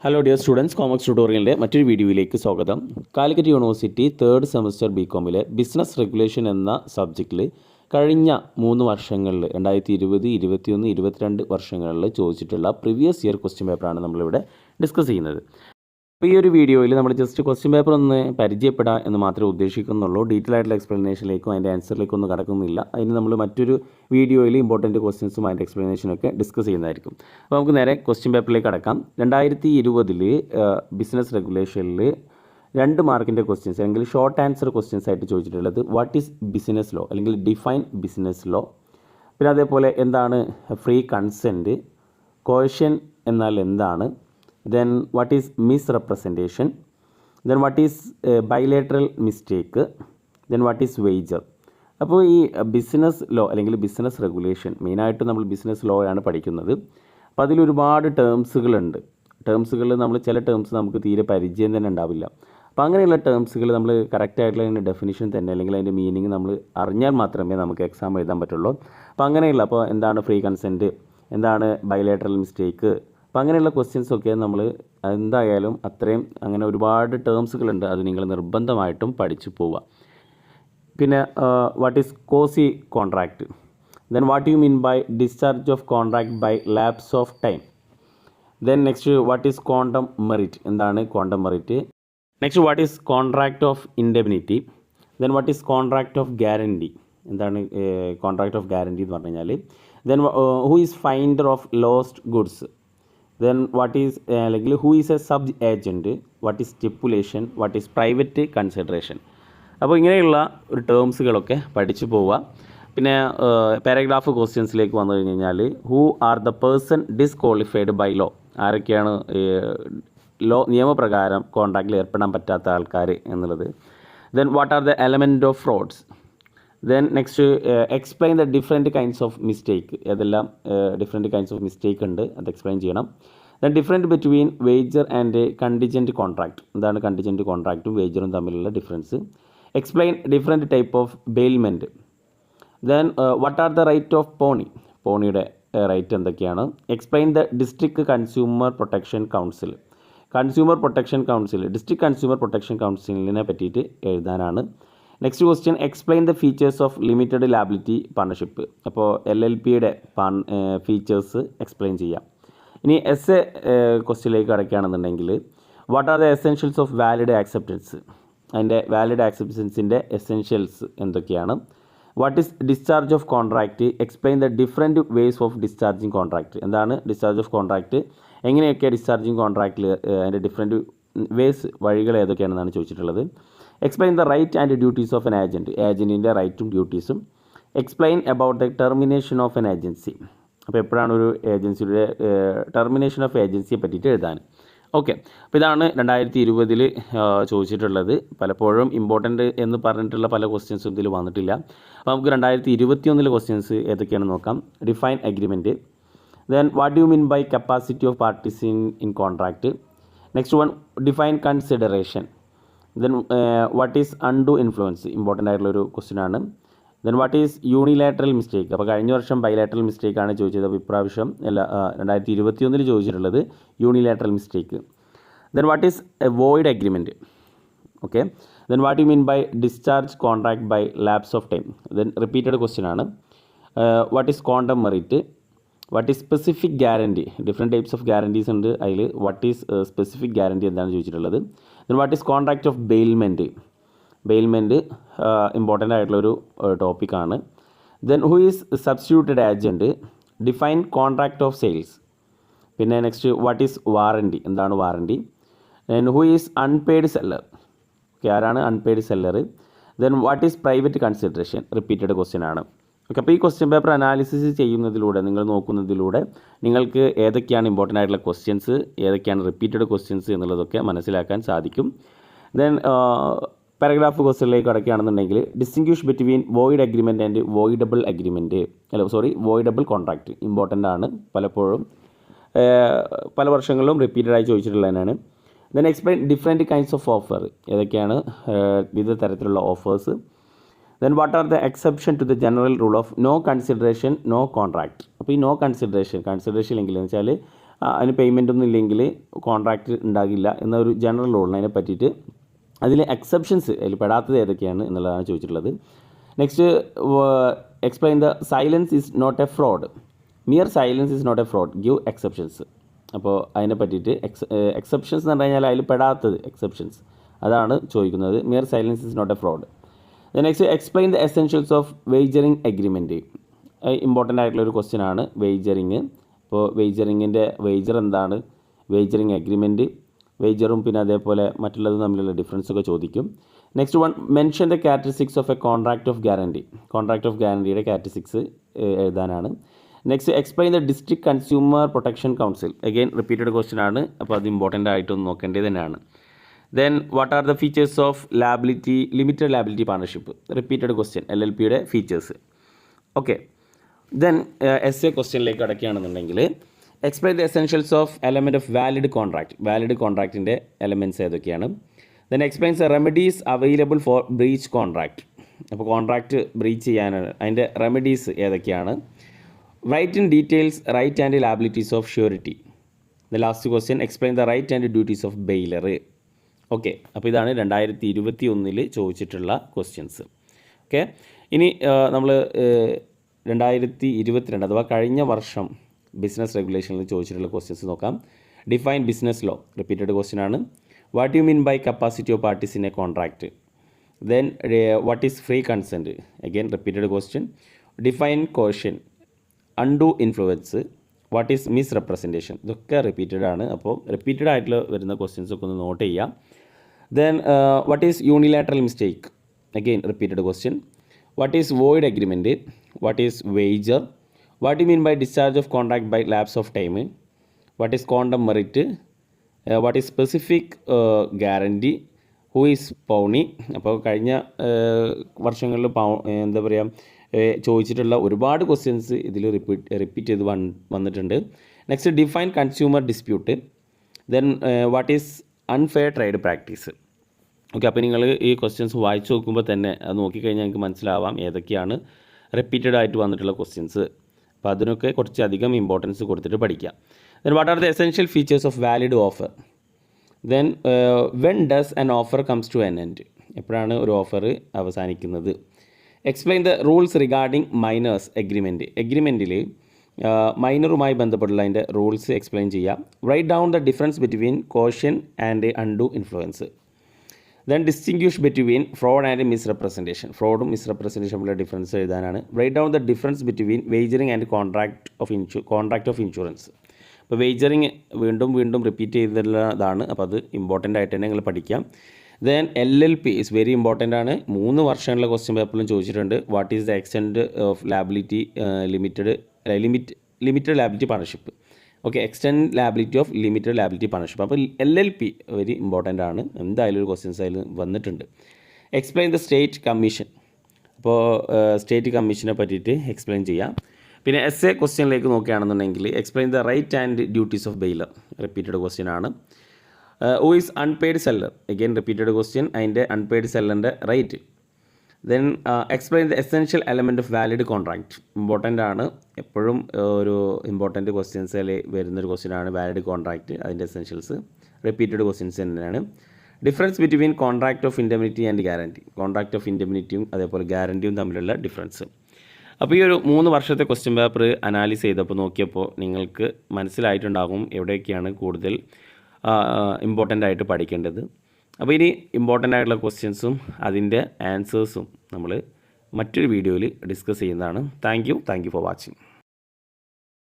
Hello dear students, commerce ട്യൂട്ടോറിയലിൻ്റെ മറ്റൊരു വീഡിയോയിലേക്ക് സ്വാഗതം. കാലിക്കറ്റ് യൂണിവേഴ്സിറ്റി തേർഡ് സെമസ്റ്റർ ബികോമിലെ ബിസിനസ് റെഗുലേഷൻ എന്ന സബ്ജക്റ്റിൽ കഴിഞ്ഞ 3 വർഷങ്ങളിൽ 2020, 2021, 2022 വർഷങ്ങളിൽ ചോദിച്ചിട്ടുള്ള പ്രീവിയസ് ഇയർ ക്വസ്റ്റ്യൻ പേപ്പറാണ് നമ്മളിവിടെ ഡിസ്കസ് ചെയ്യുന്നത്. അപ്പോൾ ഈ ഒരു വീഡിയോയിൽ നമ്മൾ ജസ്റ്റ് ക്വസ്റ്റ്യൻ പേപ്പർ ഒന്ന് പരിചയപ്പെടാൻ എന്ന് മാത്രമേ ഉദ്ദേശിക്കുന്നുള്ളൂ. ഡീറ്റെയിൽ ആയിട്ടുള്ള എക്സ്പ്ലനേഷനിലേക്കും അതിൻ്റെ ആൻസറിലേക്കും ഒന്നും കടക്കുന്നില്ല. അതിന് നമ്മൾ മറ്റൊരു വീഡിയോയിൽ ഇമ്പോർട്ടൻറ്റ് ക്വസ്റ്റ്യൻസും അതിൻ്റെ എക്സ്പ്ലനേഷനൊക്കെ ഡിസ്കസ് ചെയ്യുന്നതായിരിക്കും. അപ്പോൾ നമുക്ക് നേരെ ക്വസ്റ്റ്യൻ പേപ്പറിലേക്ക് കടക്കാം. 2020 ബിസിനസ് റെഗുലേഷനിൽ 2 മാർക്കിൻ്റെ ക്വസ്റ്റ്യൻസ് അല്ലെങ്കിൽ ഷോർട്ട് ആൻസർ ക്വസ്റ്റ്യൻസ് ആയിട്ട് ചോദിച്ചിട്ടുള്ളത് വാട്ട് ഈസ് ബിസിനസ് ലോ അല്ലെങ്കിൽ ഡിഫൈൻ ബിസിനസ് ലോ, പിന്നെ അതേപോലെ എന്താണ് ഫ്രീ കൺസെൻറ്റ്, കോഷൻ എന്നാൽ എന്താണ്, then what is misrepresentation, then what is bilateral mistake, then what is wager. അപ്പോൾ ഈ ബിസിനസ് ലോ അല്ലെങ്കിൽ ബിസിനസ് റെഗുലേഷൻ മെയിനായിട്ട് നമ്മൾ ബിസിനസ് ലോ ആണ് പഠിക്കുന്നത്. അപ്പോൾ അതിലൊരുപാട് ടേംസുകളുണ്ട്. നമ്മൾ ചില ടേംസ് നമുക്ക് തീരെ പരിചയം തന്നെ ഉണ്ടാവില്ല. അപ്പോൾ അങ്ങനെയുള്ള ടേംസുകൾ നമ്മൾ കറക്റ്റായിട്ടുള്ള അതിൻ്റെ ഡെഫിനിഷൻ തന്നെ അല്ലെങ്കിൽ അതിൻ്റെ മീനിങ് നമ്മൾ അറിഞ്ഞാൽ മാത്രമേ നമുക്ക് എക്സാം എഴുതാൻ പറ്റുള്ളൂ. അപ്പോൾ എന്താണ് ഫ്രീ കൺസെൻറ്റ്, എന്താണ് ബൈലേറ്ററൽ മിസ്റ്റേക്ക്, അപ്പോൾ അങ്ങനെയുള്ള ക്വസ്റ്റ്യൻസൊക്കെ നമ്മൾ എന്തായാലും അത്രയും അങ്ങനെ ഒരുപാട് ടേംസുകളുണ്ട്, അത് നിങ്ങൾ നിർബന്ധമായിട്ടും പഠിച്ചു പോവുക. പിന്നെ what is quasi contract, then what you mean by discharge of contract by lapse of time, then next what is quantum merit, എന്താണ് quantum merit, next what is contract of indemnity, then what is contract of guarantee, എന്താണ് contract of guarantee എന്ന് പറഞ്ഞു കഴിഞ്ഞാൽ, then who is finder of lost goods, then what is like who is a sub agent, what is stipulation, what is private consideration. അപ്പോൾ ഇങ്ങനെയുള്ള ഒരു ടേംസുകളൊക്കെ പഠിച്ചു പോവുക. പിന്നെ പാരഗ്രാഫ് ക്വസ്റ്റ്യൻസിലേക്ക് വന്നു കഴിഞ്ഞാൽ who are the person disqualified by law, ആരൊക്കെയാണ് നിയമപ്രകാരം കോൺട്രാക്റ്റിൽ ഏർപ്പെടാൻ പറ്റാത്ത ആൾക്കാർ എന്നുള്ളത്. Then what are the element of frauds, then next explain the different kinds of mistake, ഏതെല്ലാം ഡിഫറെൻറ്റ് കൈൻഡ്സ് ഓഫ് മിസ്റ്റേക്ക് ഉണ്ട് അത് എക്സ്പ്ലെയിൻ ചെയ്യണം. Then different between wager and contingent contract, എന്താണ് കണ്ടിജൻറ്റ് കോൺട്രാക്റ്റും വേജറും തമ്മിലുള്ള difference. Explain different type of bailment. Then what are the right of പോണിയുടെ right എന്തൊക്കെയാണ്. Explain the district consumer protection council, district consumer protection കൗൺസിലിനെ പറ്റിയിട്ട് എഴുതാനാണ്. Next question explain the features of limited liability partnership, അപ്പോൾ LLPയുടെ features explain ചെയ്യാം. ഇനി ക്വസ്റ്റ്യനിലേക്ക് കടക്കുകയാണെന്നുണ്ടെങ്കിൽ what are the essentials of valid acceptance, അതിൻ്റെ വാലിഡ് ആക്സെപ്റ്റൻസിൻ്റെ എസെൻഷ്യൽസ് എന്തൊക്കെയാണ്. What is discharge of contract, explain the different ways of discharging contract, എന്താണ് ഡിസ്ചാർജ് ഓഫ് കോൺട്രാക്റ്റ്, എങ്ങനെയൊക്കെ ഡിസ്ചാർജിങ് കോൺട്രാക്റ്റിൽ അതിൻ്റെ ഡിഫറെൻറ്റ് വേസ് വഴികൾ ഏതൊക്കെയാണെന്നാണ് ചോദിച്ചിട്ടുള്ളത്. Explain the right and duties of an ഏജൻറ്റിൻ്റെ റൈറ്റും ഡ്യൂട്ടീസും. Explain about the termination of an agency, അപ്പോൾ എപ്പോഴാണ് ഒരു ഏജൻസിയുടെ ടെർമിനേഷൻ ഓഫ് ഏജൻസിയെ പറ്റിയിട്ട് എഴുതാൻ. ഓക്കെ, അപ്പോൾ ഇതാണ് 2020 ചോദിച്ചിട്ടുള്ളത്. പലപ്പോഴും ഇമ്പോർട്ടൻ്റ് എന്ന് പറഞ്ഞിട്ടുള്ള പല ക്വസ്റ്റ്യൻസും ഇതിൽ വന്നിട്ടില്ല. അപ്പോൾ നമുക്ക് 2021 ക്വസ്റ്റ്യൻസ് ഏതൊക്കെയാണെന്ന് നോക്കാം. Define agreement, then what you mean by capacity of parties in contract. Next one define consideration, then what is undue influence, important ആയിട്ടുള്ളൊരു ക്വസ്റ്റ്യൻ ആണ്. Then what is unilateral mistake, അപ്പോൾ കഴിഞ്ഞ വർഷം ബൈലാറ്ററൽ മിസ്റ്റേക്കാണ് ചോദിച്ചത്, അപ്പോൾ ഇപ്രാവശ്യം 2021 ചോദിച്ചിട്ടുള്ളത് unilateral mistake. Then what is a void agreement, okay. Then what you mean by discharge contract by lapse of time, then repeated question ആണ്. What is quantum merit, what is specific guarantee, different types of guarantees ഉണ്ട്, അതിൽ what is specific guarantee എന്താണ് ചോദിച്ചിട്ടുള്ളത്. Then what is contract of bailment important ആയിട്ടുള്ളൊരു ടോപ്പിക്കാണ്. Then who is substituted agent, define contract of sales. പിന്നെ next what is warranty, എന്താണ് warranty. Then who is unpaid seller, okay, ആരാണ് unpaid seller. Then what is private consideration, repeated question ആണ്. Okay, അപ്പോൾ ഈ question paper analysis ചെയ്യുന്നതിലൂടെ, നിങ്ങൾ നോക്കുന്നതിലൂടെ നിങ്ങൾക്ക് ഏതൊക്കെയാണ് ഇമ്പോർട്ടൻ്റ് ആയിട്ടുള്ള ക്വസ്റ്റ്യൻസ്, ഏതൊക്കെയാണ് റിപ്പീറ്റഡ് ക്വസ്റ്റ്യൻസ് എന്നുള്ളതൊക്കെ മനസ്സിലാക്കാൻ സാധിക്കും. ദെൻ പാരഗ്രാഫ് ക്വസ്റ്റ്യനിലേക്ക് കടക്കുകയാണെന്നുണ്ടെങ്കിൽ distinguish between void agreement and voidable contract important ആണ്, പലപ്പോഴും പല വർഷങ്ങളിലും റിപ്പീറ്റഡായി ചോദിച്ചിട്ടുള്ളതിനാണ്. Then explain different kinds of offer, ഏതൊക്കെയാണ് വിവിധ തരത്തിലുള്ള offers. Then what are the exception to the general rule of no consideration no contract, അപ്പോൾ ഈ നോ കൺസിഡറേഷൻ എങ്കിലെന്ന് വെച്ചാൽ അതിന് പേയ്മെൻ്റ് ഒന്നും ഇല്ലെങ്കിൽ കോൺട്രാക്റ്റ് ഉണ്ടാകില്ല എന്നൊരു ജനറൽ റൂളിനെ അതിനെ പറ്റിയിട്ട് അതിൽ എക്സെപ്ഷൻസ് അതിൽ പെടാത്തത് ഏതൊക്കെയാണ് എന്നുള്ളതാണ് ചോദിച്ചിട്ടുള്ളത്. Next explain the silence is not a fraud. Mere silence is not a fraud, give exceptions. അപ്പോൾ അതിനെ പറ്റിയിട്ട് എക്സെപ്ഷൻസ് എന്ന് പറഞ്ഞു കഴിഞ്ഞാൽ അതിൽ പെടാത്തത് എക്സെപ്ഷൻസ് അതാണ് ചോദിക്കുന്നത്. Mere silence is not a fraud. Next explain the essentials of wagering agreement. Important ആയിട്ടുള്ളൊരു ക്വസ്റ്റ്യൻ ആണ് വേജറിങ്. ഇപ്പോൾ വേജറിങ്ങിൻ്റെ വേജർ എന്താണ്, വേജറിങ് എഗ്രിമെൻറ്റ്, വേജറും പിന്നെ അതേപോലെ മറ്റുള്ളതും തമ്മിലുള്ള ഡിഫറൻസ് ഒക്കെ ചോദിക്കും. Next one mention the characteristics of a contract of guarantee. Contract of ഗ്യാരണ്ടിയുടെ ക്യാരക്ടറിസ്റ്റിക്സ് എഴുതാനാണ്. Next explain the district consumer protection council. Again repeated question ആണ്, അപ്പോൾ അത് ഇമ്പോർട്ടൻ്റ് ആയിട്ടൊന്ന് നോക്കേണ്ടത് തന്നെയാണ്. Then what are the features of liability, limited liability partnership. Repeated question, LLPയുടെ features. Okay, then essay ക്വസ്റ്റ്യനിലേക്ക് അടയ്ക്കുകയാണെന്നുണ്ടെങ്കിൽ explain the essentials of element of valid contract. Valid കോൺട്രാക്റ്റിൻ്റെ എലമെൻറ്റ്സ് ഏതൊക്കെയാണ്. Then explains the remedies available for breach contract. അപ്പോൾ contract breach ചെയ്യാനാണ് അതിൻ്റെ remedies ഏതൊക്കെയാണ്. Write in details right and liabilities of surety. The last question explain the right and duties of bailer. Okay, അപ്പോൾ ഇതാണ് 2021 ചോദിച്ചിട്ടുള്ള questions. Okay, ഇനി നമ്മൾ 2022 അഥവാ കഴിഞ്ഞ വർഷം ബിസിനസ് റെഗുലേഷനിൽ ചോദിച്ചിട്ടുള്ള ക്വസ്റ്റ്യൻസ് നോക്കാം. Define business law. Repeated question ആണ്. What you mean by capacity of parties in a contract. Then what is free consent. Again repeated question. Define coercion. Undue influence. What is misrepresentation. ഇതൊക്കെ repeated ആണ്. അപ്പോൾ repeated ആയിട്ടുള്ള വരുന്ന questions ഒക്കെ ഒന്ന് note ചെയ്യാം. Then what is unilateral mistake. Again repeated question. What is void agreement. What is wager. What you mean by discharge of contract by lapse of time. What is quantum merit. What is specific guarantee. Who is pawnee. അപ്പോൾ കഴിഞ്ഞ വർഷങ്ങളിൽ എന്താ പറയുക ചോദിച്ചിട്ടുള്ള ഒരുപാട് questions ഇതിൽ repeat ചെയ്ത് വന്നിട്ടുണ്ട്. Next define consumer dispute. Then what is unfair trade practice. Okay, അപ്പോൾ നിങ്ങൾ ഈ ക്വസ്റ്റ്യൻസ് വായിച്ച് നോക്കുമ്പോൾ തന്നെ അത് നോക്കിക്കഴിഞ്ഞാൽ നിങ്ങൾക്ക് മനസ്സിലാവാം ഏതൊക്കെയാണ് റിപ്പീറ്റഡ് ആയിട്ട് വന്നിട്ടുള്ള ക്വസ്റ്റ്യൻസ്. അപ്പോൾ അതിനൊക്കെ കുറച്ചധികം ഇമ്പോർട്ടൻസ് കൊടുത്തിട്ട് പഠിക്കാം. Then what are the essential features of valid offer. Then when does an offer comes to an end. എപ്പോഴാണ് ഒരു ഓഫർ അവസാനിക്കുന്നത്. Explain the rules regarding minors agreement. എഗ്രിമെൻറ്റിൽ മൈനറുമായി ബന്ധപ്പെട്ടുള്ള അതിൻ്റെ റൂൾസ് എക്സ്പ്ലെയിൻ ചെയ്യാം. Write down the difference between coercion and undue influence. Then distinguish between fraud and misrepresentation. ഫ്രോഡും മിസ്റെപ്രസെൻറ്റേഷനുള്ള ഡിഫറൻസ് എഴുതാനാണ്. Write down the difference between wagering and contract of insurance. അപ്പോൾ വേജറിങ് വീണ്ടും റിപ്പീറ്റ് ചെയ്തിട്ടുള്ളതാണ്. അപ്പോൾ അത് ഇമ്പോർട്ടൻ്റ് ആയിട്ട് തന്നെ നിങ്ങൾ പഠിക്കാം. Then LLP is very important ആണ്. 3 വർഷങ്ങളിലെ ക്വസ്റ്റ്യൻ പേപ്പറിലും ചോദിച്ചിട്ടുണ്ട്. What is the extent of liability limited liability partnership. Okay, extent liability of limited liability partnership. അപ്പോൾ LLP വെരി ഇമ്പോർട്ടൻ്റ് ആണ്. എന്തായാലും ഒരു ക്വസ്റ്റ്യൻസ് അതിൽ വന്നിട്ടുണ്ട്. Explain the state commission. അപ്പോൾ സ്റ്റേറ്റ് കമ്മീഷനെ പറ്റിയിട്ട് എക്സ്പ്ലെയിൻ ചെയ്യാം. പിന്നെ ക്വസ്റ്റ്യനിലേക്ക് നോക്കുകയാണെന്നുണ്ടെങ്കിൽ explain the right and duties of bailor. Repeated question ആണ്. Who is unpaid seller. Again repeated question. അതിൻ്റെ അൺപെയ്ഡ് സെല്ലറിൻ്റെ റേറ്റ്. Then explain the essential element of valid contract. Important ആണ്. എപ്പോഴും ഒരു ഇമ്പോർട്ടൻറ്റ് ക്വസ്റ്റ്യൻസിൽ വരുന്നൊരു ക്വസ്റ്റ്യൻ ആണ് വാലിഡ് കോൺട്രാക്റ്റ്. അതിൻ്റെ എസെൻഷ്യൽസ് റിപ്പീറ്റഡ് ക്വസ്റ്റ്യൻസ് തന്നെയാണ്. Difference between contract of indemnity and guarantee. Contract of ഇൻഡെമിനിറ്റിയും അതേപോലെ ഗ്യാരണ്ടിയും തമ്മിലുള്ള ഡിഫറൻസ്. അപ്പോൾ ഈ ഒരു 3 വർഷത്തെ ക്വസ്റ്റ്യൻ പേപ്പർ അനാലിസ് ചെയ്തപ്പോൾ നോക്കിയപ്പോൾ നിങ്ങൾക്ക് മനസ്സിലായിട്ടുണ്ടാകും എവിടെയൊക്കെയാണ് കൂടുതൽ ഇമ്പോർട്ടൻ്റ് ആയിട്ട് പഠിക്കേണ്ടത്. അപ്പോൾ ഇനി ഇമ്പോർട്ടൻ്റ് ആയിട്ടുള്ള ക്വസ്റ്റ്യൻസും അതിൻ്റെ ആൻസേഴ്സും നമ്മൾ മറ്റൊരു വീഡിയോയിൽ ഡിസ്കസ് ചെയ്യുന്നതാണ്. Thank you for watching.